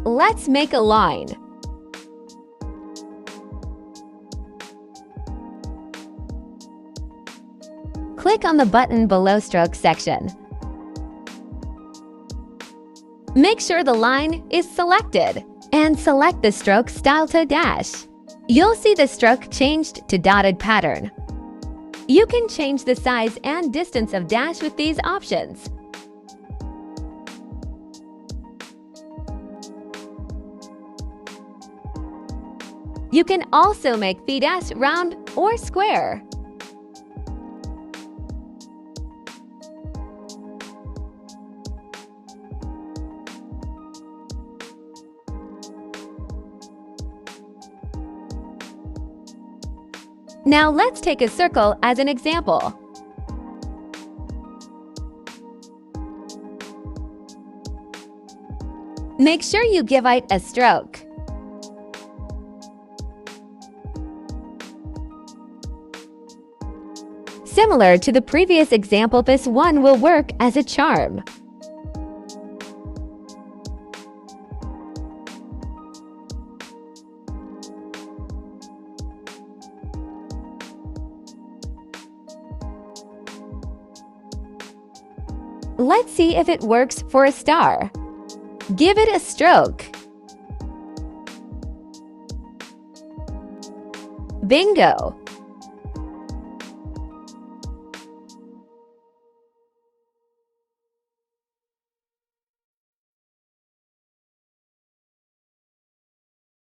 Let's make a line. Click on the button below Stroke section. Make sure the line is selected and select the stroke style to dash. You'll see the stroke changed to dotted pattern. You can change the size and distance of dash with these options. You can also make the dash round or square. Now let's take a circle as an example. Make sure you give it a stroke. Similar to the previous example, this one will work as a charm. Let's see if it works for a star. Give it a stroke. Bingo!